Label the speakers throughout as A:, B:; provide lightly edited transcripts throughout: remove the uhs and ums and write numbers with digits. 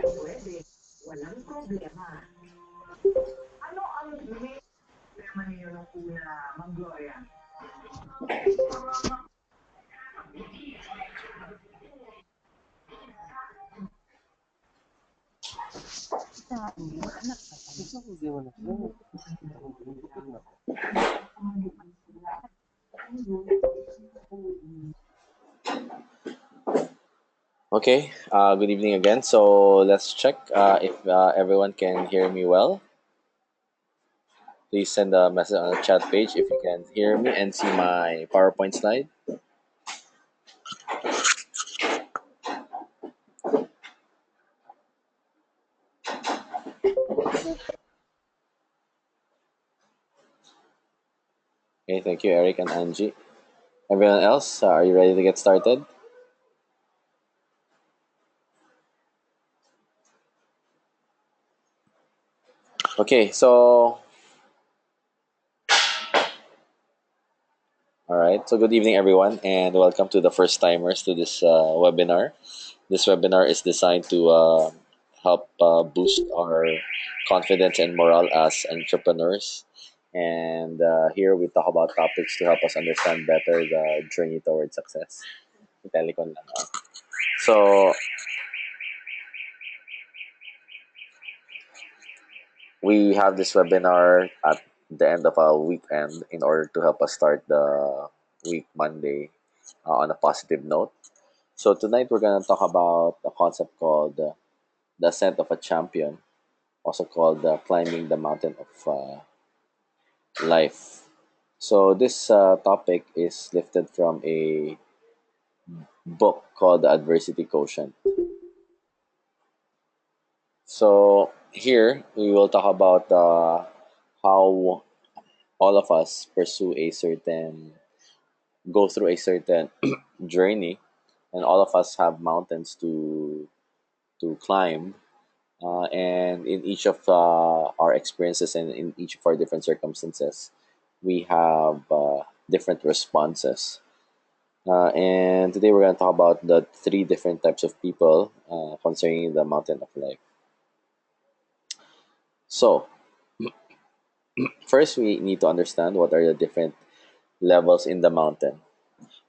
A: Pwede, walang problema. Ano ang main problema ninyo ng Kuya Mang Gloria?
B: Okay, good evening again. So let's check if everyone can hear me well. Please send a message on the chat page if you can hear me and see my PowerPoint slide. Okay, thank you, Eric and Angie. Everyone else, are you ready to get started? Okay, so all right. So good evening, everyone, and welcome to the first timers to this webinar. This webinar is designed to help boost our confidence and morale as entrepreneurs. And here we talk about topics to help us understand better the journey towards success. Telecon lang. So we have this webinar at the end of our weekend in order to help us start the week Monday on a positive note. So tonight we're gonna talk about a concept called the ascent of a champion, also called climbing the mountain of life. So this topic is lifted from a book called The Adversity Quotient. So here we will talk about how all of us pursue a certain, go through a certain journey, and all of us have mountains to climb. And in each of our experiences and in each of our different circumstances, we have different responses. And today we're going to talk about the three different types of people concerning the mountain of life. So, first we need to understand what are the different levels in the mountain.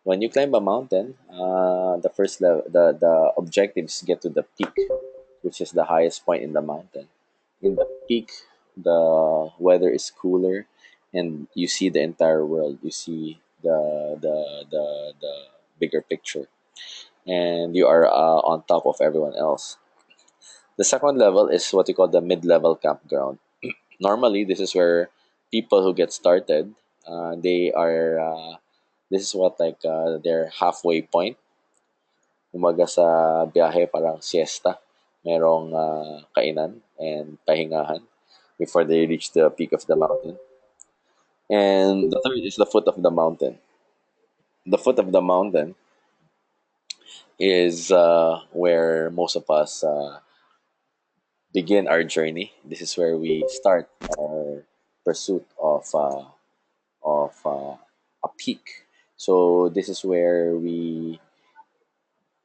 B: When you climb a mountain, the first level, the objectives get to the peak, which is the highest point in the mountain. In the peak, the weather is cooler, and you see the entire world. You see the bigger picture, and you are on top of everyone else. The second level is what you call the mid-level campground. Normally, this is where people who get started, they are this is what like their halfway point. Umaga sa biyahe parang siesta, merong kainan and pahingahan before they reach the peak of the mountain. And the third is the foot of the mountain. The foot of the mountain is where most of us begin our journey. This is where we start our pursuit of a peak. So this is where we,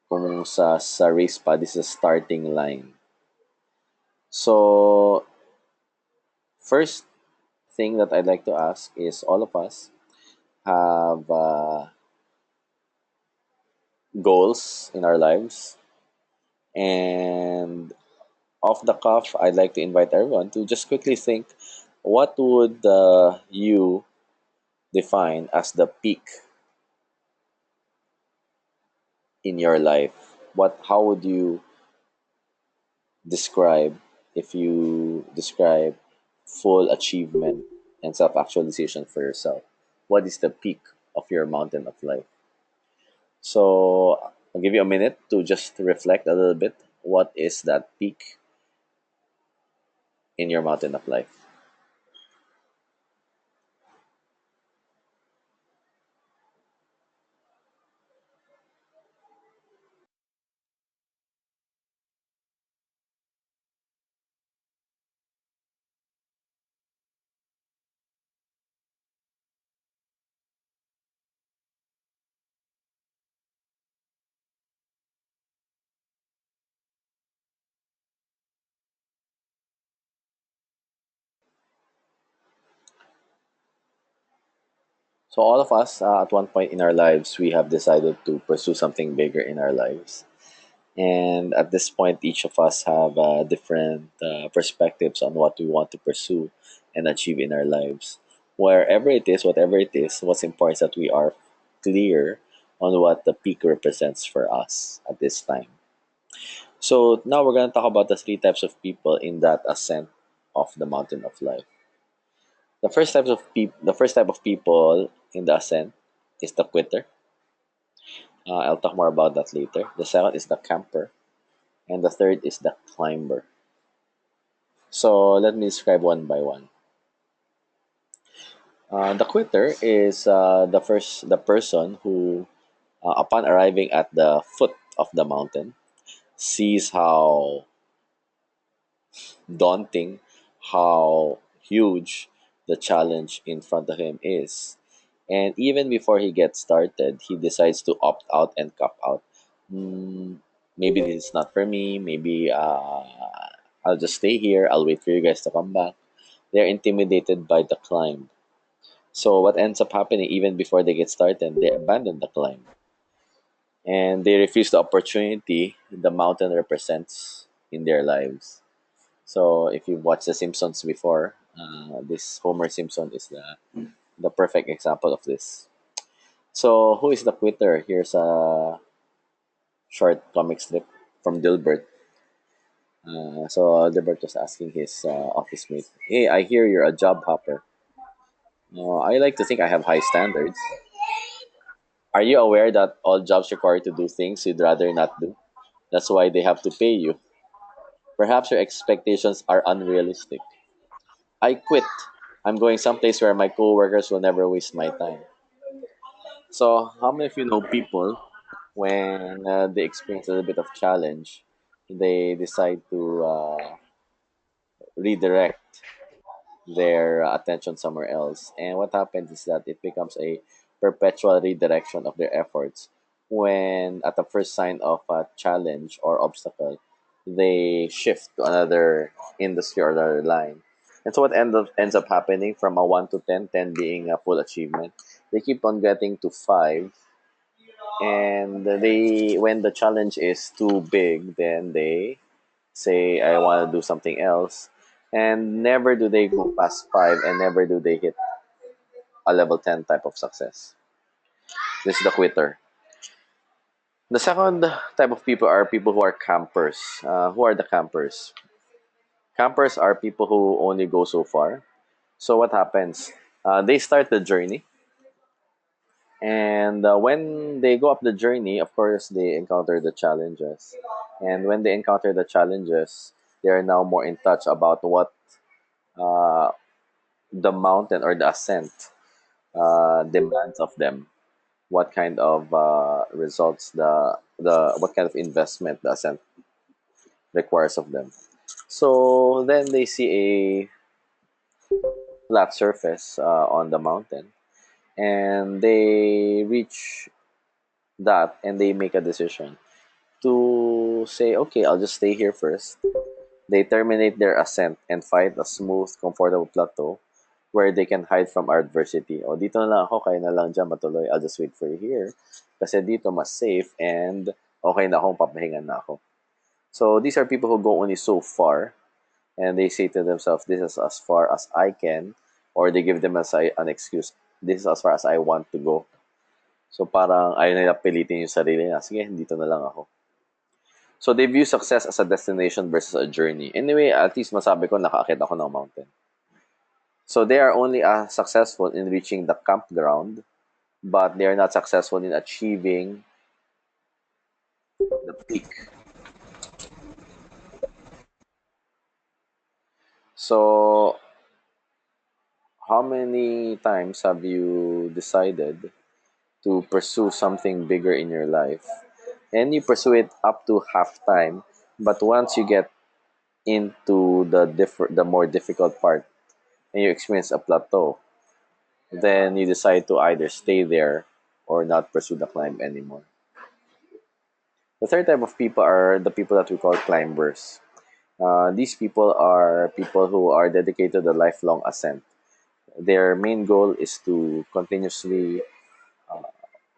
B: kung sa race pa, this is a starting line. So first thing that I'd like to ask is all of us have goals in our lives, and off the cuff, I'd like to invite everyone to just quickly think what would you define as the peak in your life? How would you describe, if you describe full achievement and self-actualization for yourself? What is the peak of your mountain of life? So I'll give you a minute to just reflect a little bit. what is that peak in your mountain of life? So all of us, at one point in our lives, we have decided to pursue something bigger in our lives. And at this point, each of us have different perspectives on what we want to pursue and achieve in our lives. Wherever it is, whatever it is, what's important is that we are clear on what the peak represents for us at this time. So now we're going to talk about the three types of people in that ascent of the mountain of life. The first type of people in the ascent is the quitter. I'll talk more about that later. The second is the camper, and the third is the climber. So let me describe one by one. The quitter is the person who, upon arriving at the foot of the mountain, sees how daunting, how huge the challenge in front of him is. And even before he gets started, he decides to opt out and cop out. Mm, maybe this is not for me. Maybe I'll just stay here. I'll wait for you guys to come back. They're intimidated by the climb. So what ends up happening even before they get started, they abandon the climb and they refuse the opportunity the mountain represents in their lives. So if you've watched The Simpsons before, this Homer Simpson is the perfect example of this. So who is the quitter? Here's a short comic strip from Dilbert. So Dilbert was asking his office mate, "Hey, I hear you're a job hopper. I like to think I have high standards. Are you aware that all jobs require you to do things you'd rather not do? That's why they have to pay you. Perhaps your expectations are unrealistic. I quit. I'm going someplace where my coworkers will never waste my time." So, how many of you know people when they experience a little bit of challenge, they decide to redirect their attention somewhere else. And what happens is that it becomes a perpetual redirection of their efforts. When at the first sign of a challenge or obstacle, they shift to another industry or another line. And so what ends up happening from a 1 to 10, 10 being a full achievement, they keep on getting to 5. And they when the challenge is too big, then they say I want to do something else, and never do they go past 5 and never do they hit a level 10 type of success. This is the quitter. The second type of people are people who are campers. Who are the campers? Campers are people who only go so far. So what happens? They start the journey, and when they go up the journey, of course, they encounter the challenges. And when they encounter the challenges, they are now more in touch about what uh, the mountain or the ascent demands of them, what kind of results the what kind of investment the ascent requires of them. So then they see a flat surface on the mountain, and they reach that, and they make a decision to say, okay, I'll just stay here first. They terminate their ascent and find a smooth, comfortable plateau where they can hide from our adversity. O, dito na lang ako, kaya na lang dyan matuloy. I'll just wait for you here. Kasi dito mas safe and okay na akong papahinga na ako. So these are people who go only so far and they say to themselves, this is as far as I can, or they give them as an excuse, this is as far as I want to go. So parang ayaw nila pilitin yung sarili na, sige, dito na lang ako. So they view success as a destination versus a journey. Anyway, at least masabi ko nakaakit ako ng mountain. So they are only successful in reaching the campground, but they are not successful in achieving the peak. So, how many times have you decided to pursue something bigger in your life and you pursue it up to half time, but once you get into the more difficult part and you experience a plateau, then you decide to either stay there or not pursue the climb anymore. The third type of people are the people that we call climbers. These people are people who are dedicated to the lifelong ascent. Their main goal is to continuously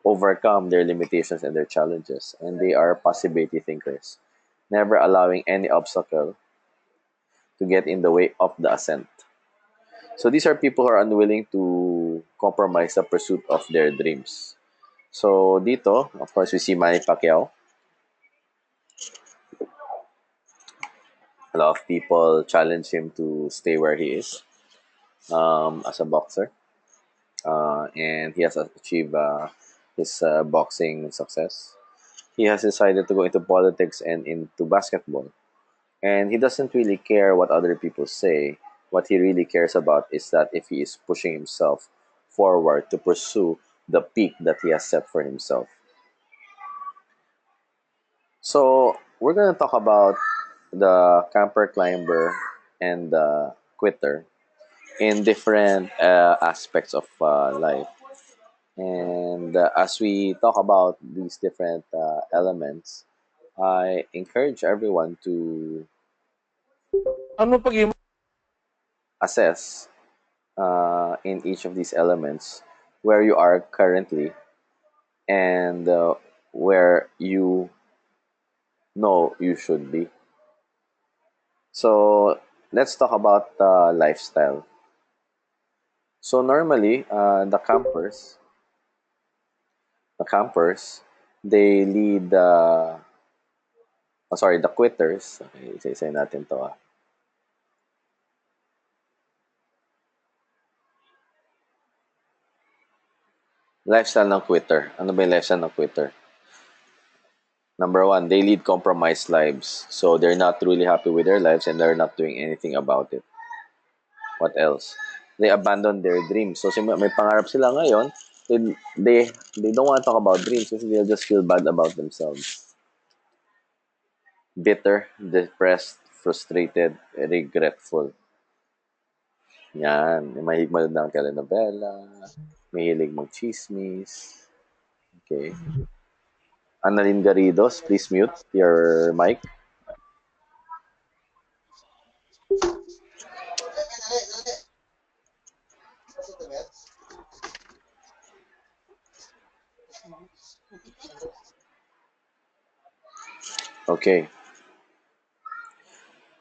B: overcome their limitations and their challenges, and they are possibility thinkers, never allowing any obstacle to get in the way of the ascent. So these are people who are unwilling to compromise the pursuit of their dreams. So dito, of course, we see Manny Pacquiao. A lot of people challenge him to stay where he is as a boxer, and he has achieved his boxing success. He has decided to go into politics and into basketball, and he doesn't really care what other people say. What he really cares about is that if he is pushing himself forward to pursue the peak that he has set for himself. So we're gonna talk about the camper climber and the quitter in different aspects of life. And as we talk about these different elements, I encourage everyone to
C: Ano pag
B: assess in each of these elements where you are currently and where you know you should be. So let's talk about lifestyle. So normally, the campers, they lead the quitters. Okay, isa-isa natin to. Lifestyle ng quitter. Ano ba yung lifestyle ng quitter? Number one, they lead compromised lives. So they're not truly happy with their lives and they're not doing anything about it. What else? They abandon their dreams. So may pangarap sila ngayon, they, they, they don't want to talk about dreams kasi they'll just feel bad about themselves. Bitter, depressed, frustrated, regretful. Yan. Yung mahilig manood ng telenovela, mahilig mag-chismis. Okay. Annalyn Garridos, please mute your mic. Okay.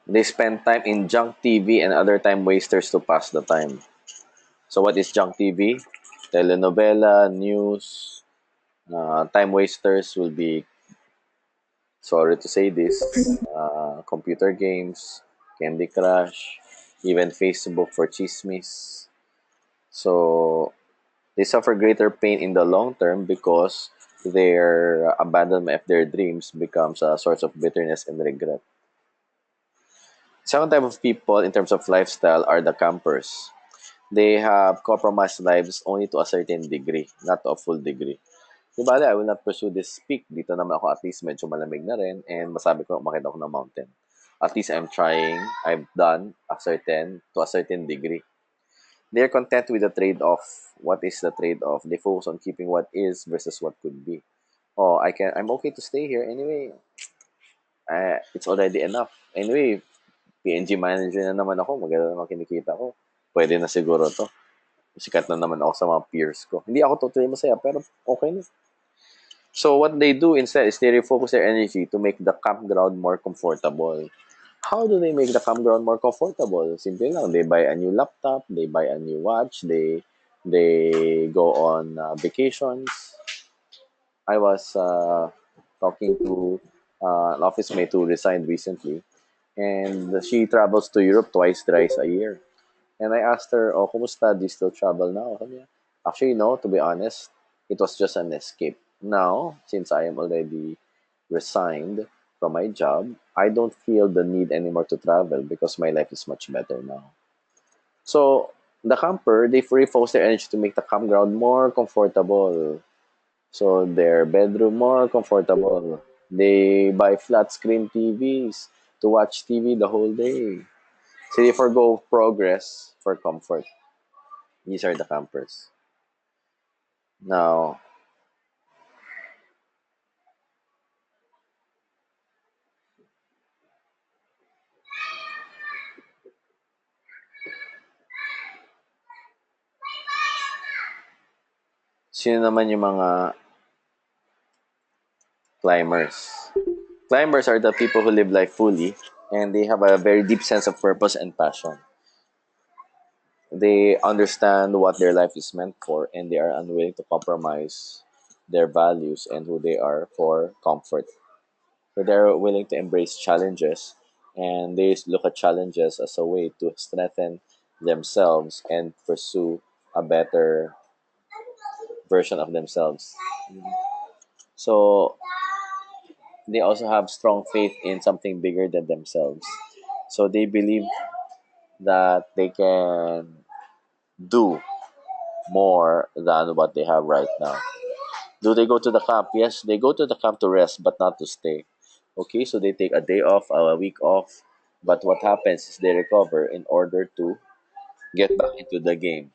B: They spend time in junk TV and other time wasters to pass the time. So what is junk TV? Telenovela, news, time wasters will be, sorry to say this, computer games, Candy Crush, even Facebook for chismis. So they suffer greater pain in the long term because their abandonment of their dreams becomes a source of bitterness and regret. Second type of people in terms of lifestyle are the campers. They have compromised lives only to a certain degree, not to a full degree. Di bale, I will not pursue this peak. Dito naman ako at least medyo malamig na rin and masabi ko makita ko ng mountain. At least I'm trying, I've done to a certain degree. They're content with the trade-off. What is the trade-off? They focus on keeping what is versus what could be. Oh, I'm okay to stay here anyway. It's already enough. Anyway, PNG manager na naman ako, maganda naman kinikita ko. Pwede na siguro to. Sikat na naman ako sa mga peers ko. Hindi ako totally masaya, pero okay na. So what they do instead is they refocus their energy to make the campground more comfortable. How do they make the campground more comfortable? Simple lang. They buy a new laptop, they buy a new watch, they go on vacations. I was talking to an office mate who resigned recently, and she travels to Europe twice, thrice a year. And I asked her, "Oh, kumusta? Do you still travel now?" Sabi niya, actually, no. To be honest, it was just an escape. Now, since I am already resigned, from my job, I don't feel the need anymore to travel because my life is much better now. So the camper, they refocus their energy to make the campground more comfortable. So their bedroom more comfortable. They buy flat screen TVs to watch TV the whole day. So they forgo progress for comfort. These are the campers. Now, sino naman yung mga climbers? Climbers are the people who live life fully and they have a very deep sense of purpose and passion. They understand what their life is meant for and they are unwilling to compromise their values and who they are for comfort. So they're willing to embrace challenges and they look at challenges as a way to strengthen themselves and pursue a better version of themselves. So they also have strong faith in something bigger than themselves. So they believe that they can do more than what they have right now. Do they go to the camp? Yes, they go to the camp to rest, but not to stay. Okay, so they take a day off, a week off, but what happens is they recover in order to get back into the game.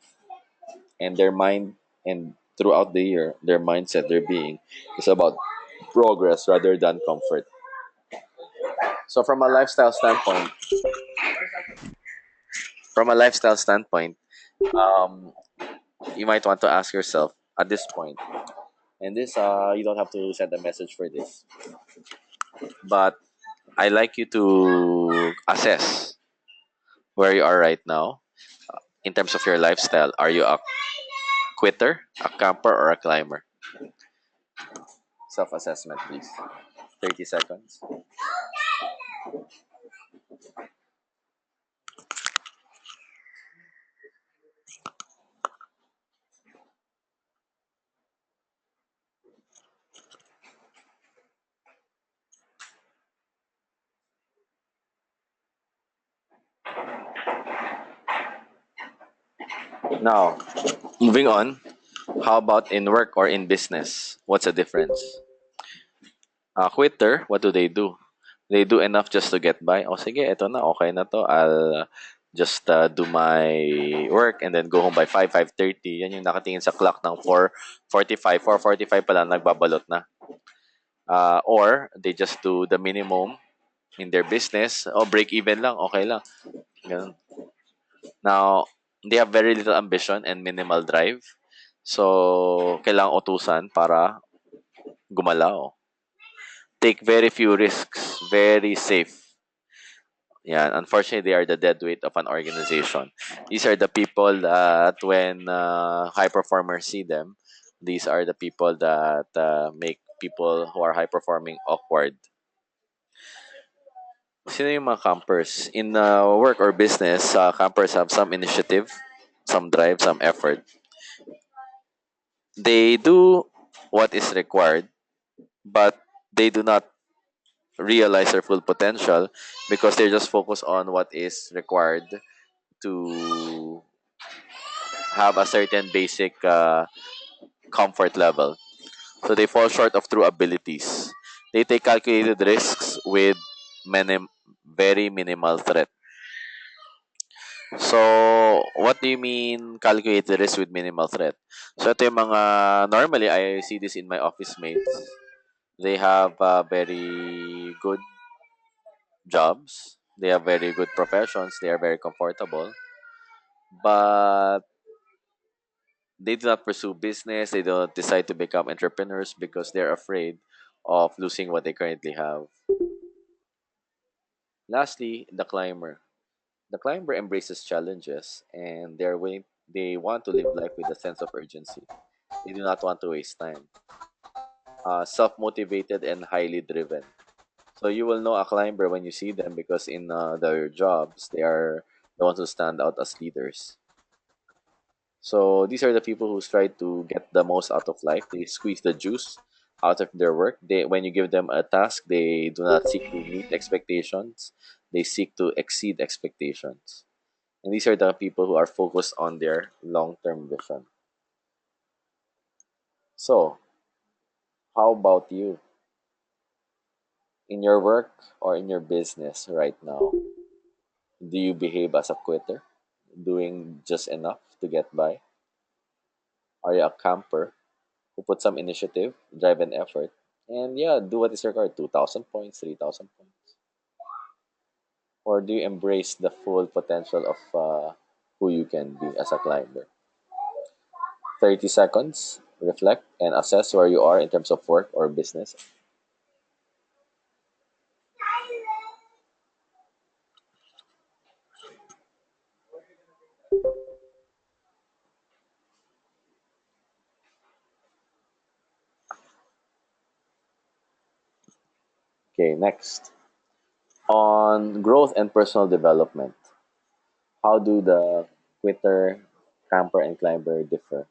B: And their mind and throughout the year, their mindset, their being is about progress rather than comfort. So from a lifestyle standpoint, um, you might want to ask yourself at this point, and this you don't have to send a message for this, but I like you to assess where you are right now in terms of your lifestyle. Are you a quitter, a camper, or a climber? Self assessment, please. 30 seconds. Now, moving on. How about in work or in business? What's the difference? A quitter, what do? They do enough just to get by. O sige, eto na, okay na to. I'll just do my work and then go home by 5, 5:30. Yan yung nakatingin sa clock ng 4:45. 4:45 pa lang, nagbabalot na. Or they just do the minimum in their business. O break even lang, okay lang. Ganun. Now, they have very little ambition and minimal drive. So, kailangang utusan para gumalaw. Take very few risks, very safe. Yeah, unfortunately, they are the dead weight of an organization. These are the people that when high performers see them, these are the people that make people who are high performing awkward. Sino yung mga campers? In work or business, campers have some initiative, some drive, some effort. They do what is required, but they do not realize their full potential because they're just focused on what is required to have a certain basic comfort level. So they fall short of true abilities. They take calculated risks with very minimal threat. So, what do you mean calculated risk with minimal threat? So, ito yung mga, normally, I see this in my office mates. They have very good jobs. They have very good professions. They are very comfortable. But they do not pursue business. They don't decide to become entrepreneurs because they're afraid of losing what they currently have. Lastly, the climber. The climber embraces challenges and they want to live life with a sense of urgency. They do not want to waste time. Self-motivated and highly driven. So you will know a climber when you see them because in their jobs, they are the ones who stand out as leaders. So these are the people who try to get the most out of life. They squeeze the juice out of their work. They when you give them a task, they do not seek to meet expectations. They seek to exceed expectations. And these are the people who are focused on their long-term vision. So, how about you in your work or in your business right now? Do you behave as a quitter, doing just enough to get by? Are you a camper who puts some initiative, drive, and effort, and yeah, do what is required 2,000 points, 3,000 points? Or do you embrace the full potential of who you can be as a climber? 30 seconds, reflect, and assess where you are in terms of work or business. Okay, next. On growth and personal development, how do the quitter, camper, and climber differ?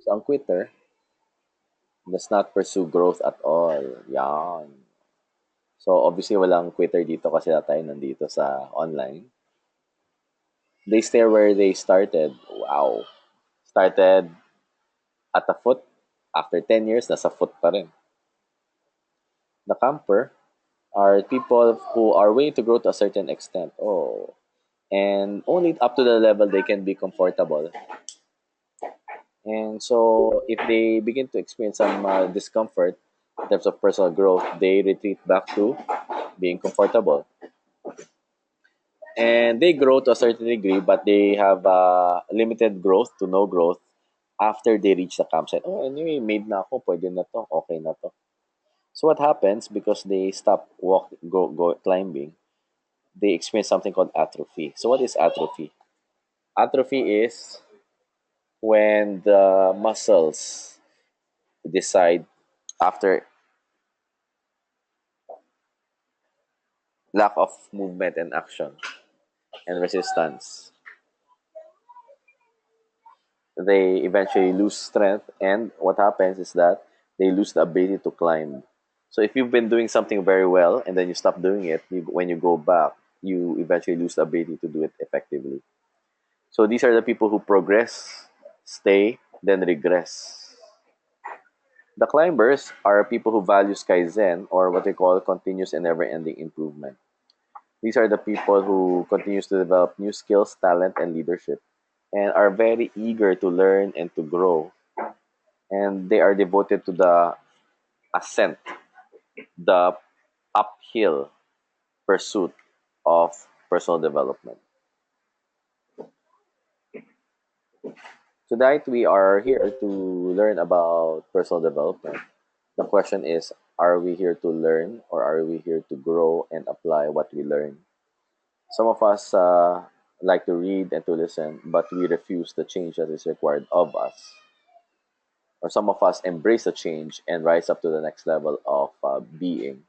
B: So, ang quitter does not pursue growth at all. Yan. So, obviously, walang quitter dito kasi tayo nandito sa online. They stay where they started. Wow. Started at a foot. After 10 years, nasa foot pa rin. The camper are people who are willing to grow to a certain extent. Oh, and only up to the level they can be comfortable. And so, if they begin to experience some discomfort in terms of personal growth, they retreat back to being comfortable. And they grow to a certain degree, but they have limited growth to no growth after they reach the campsite. Oh, anyway, made na ako, pwede na to, okay na to. So what happens because they stop go climbing, they experience something called atrophy. So what is atrophy? Atrophy is when the muscles decide after lack of movement and action and resistance, they eventually lose strength, and what happens is that they lose the ability to climb. So if you've been doing something very well and then you stop doing it, when you go back, you eventually lose the ability to do it effectively. So these are the people who progress, stay, then regress. The climbers are people who value Kaizen, or what they call continuous and never-ending improvement. These are the people who continues to develop new skills, talent, and leadership, and are very eager to learn and to grow. And they are devoted to the ascent, the uphill pursuit of personal development. Tonight, we are here to learn about personal development. The question is, are we here to learn or are we here to grow and apply what we learn? Some of us like to read and to listen, but we refuse the change that is required of us. Or some of us embrace the change and rise up to the next level of being.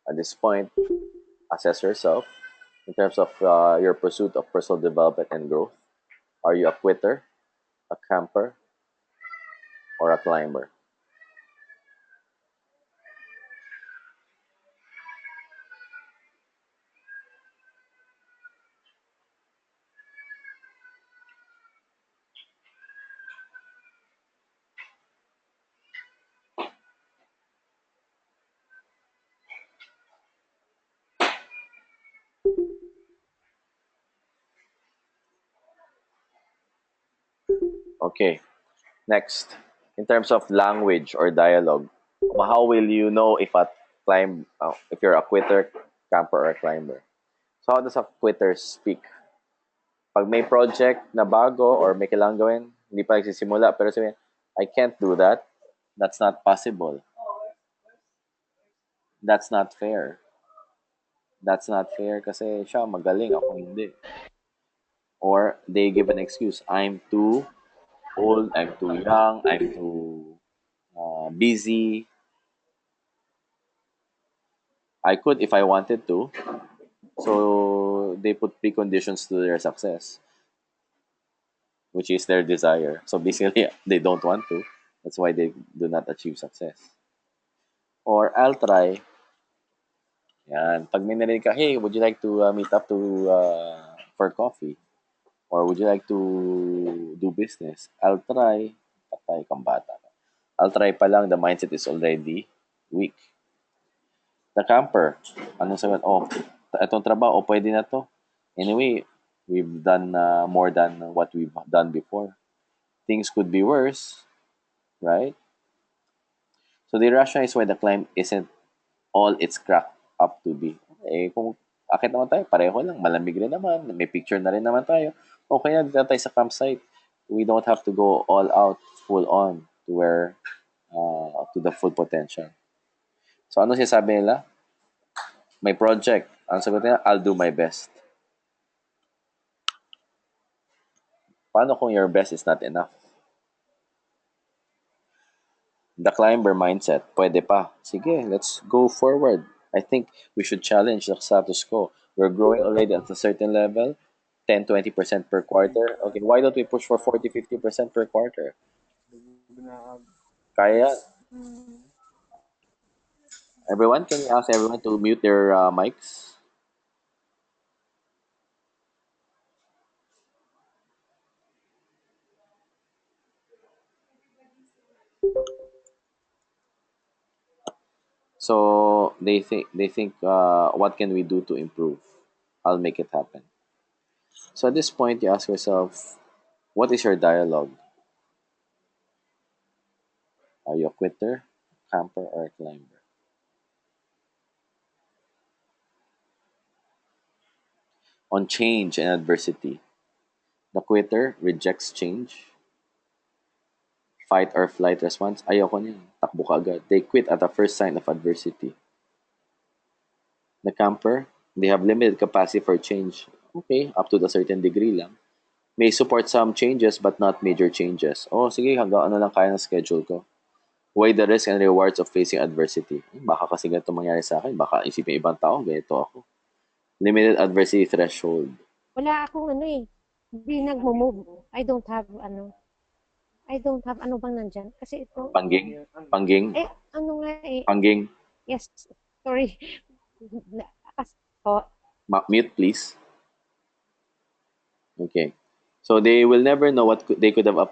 B: At this point, assess yourself in terms of your pursuit of personal development and growth. Are you a quitter, a camper, or a climber? Okay, next. In terms of language or dialogue, how will you know if you're a quitter, camper, or a climber? So how does a quitter speak? Pag may project na bago or may kailangan gawin, hindi pa nagsisimula, pero sabihin, I can't do that. That's not possible. That's not fair. That's not fair kasi siya magaling, ako hindi. Or they give an excuse, I'm too old, I'm too young, I'm too busy. I could if I wanted to. So they put preconditions to their success, which is their desire. So basically, they don't want to. That's why they do not achieve success. Or I'll try. Yan. Pag may narinig ka, hey, would you like to meet up to for coffee? Or would you like to do business? I'll try. Patay kang bata. I'll try pa lang, the mindset is already weak. The camper, anong sagot? Oh, itong trabaho, oh, pwede na to. Anyway, we've done more than what we've done before. Things could be worse, right? So they rationalize why the climb isn't all it's cracked up to be. Eh, kung akit naman tayo, pareho lang, malamig rin naman, may picture na rin naman tayo. Okay na, dito tayo sa campsite. We don't have to go all out, full on, to where, to the full potential. So ano sinasabi nila? May project. Ang sagot nila, I'll do my best. Paano kung your best is not enough? The climber mindset, pwede pa. Sige, let's go forward. I think we should challenge the status quo. We're growing already at a certain level, 10-20% per quarter. Okay, why don't we push for 40-50% per quarter? Kaya, everyone, can you ask everyone to mute their mics? So they think what can we do to improve? I'll make it happen. So at this point, you ask yourself, what is your dialogue? Are you a quitter, camper, or a climber? On change and adversity, the quitter rejects change, fight or flight response. Ayoko niyan, takbo ka agad. They quit at the first sign of adversity. The camper, they have limited capacity for change. Okay, up to a certain degree lang. May support some changes but not major changes. Oh, sige, hanggang ano lang kaya ng schedule ko. Weigh the risk and rewards of facing adversity. Baka kasi ganito mangyari sa akin. Baka isipin ibang tao, ganito ako. Limited adversity threshold.
D: Wala akong ano eh. Hindi nagmo-move. I don't have ano bang nandyan. Kasi ito,
B: Pangging. Pangging.
D: ano nga eh.
B: Pangging.
D: Yes, sorry. Oh,
B: Mute, please. Okay. So they will never know what they could have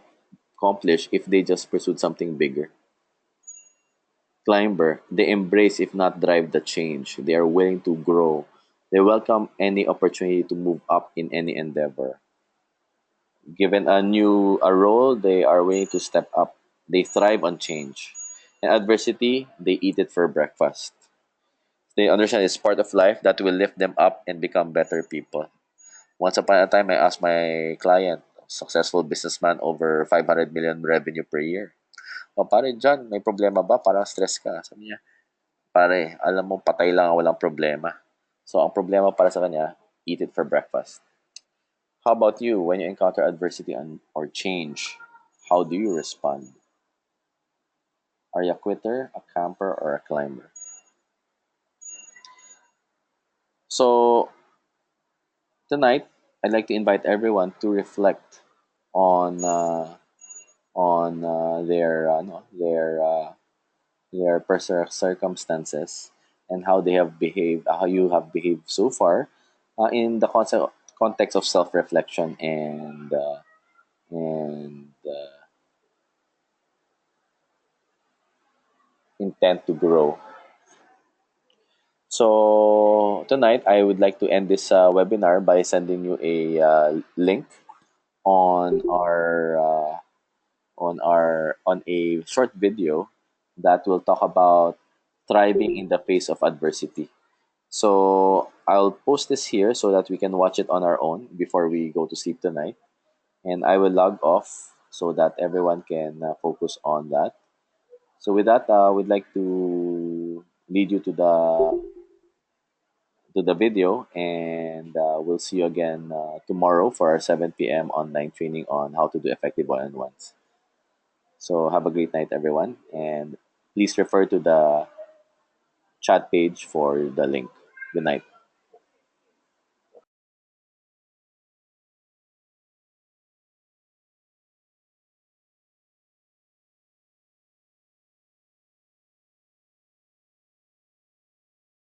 B: accomplished if they just pursued something bigger. Climber, they embrace if not drive the change. They are willing to grow. They welcome any opportunity to move up in any endeavor. Given a role, they are willing to step up. They thrive on change. In adversity, they eat it for breakfast. They understand it's part of life that will lift them up and become better people. Once upon a time, I asked my client, successful businessman, over 500 million revenue per year. O pare, John, may problema ba? Parang stress ka. Sabi niya, pare, alam mo, patay lang, walang problema. So, ang problema para sa kanya, eat it for breakfast. How about you? When you encounter adversity or change, how do you respond? Are you a quitter, a camper, or a climber? So, tonight, I'd like to invite everyone to reflect on their personal circumstances and how they have behaved, how you have behaved so far, in the context of self-reflection and intent to grow. So tonight, I would like to end this webinar by sending you a link on on a short video that will talk about thriving in the face of adversity. So I'll post this here so that we can watch it on our own before we go to sleep tonight, and I will log off so that everyone can focus on that. So with that, we'd like to lead you to the video, and we'll see you again tomorrow for our 7 p.m. online training on how to do effective one-on-ones. So have a great night, everyone, and please refer to the chat page for the link. Good night.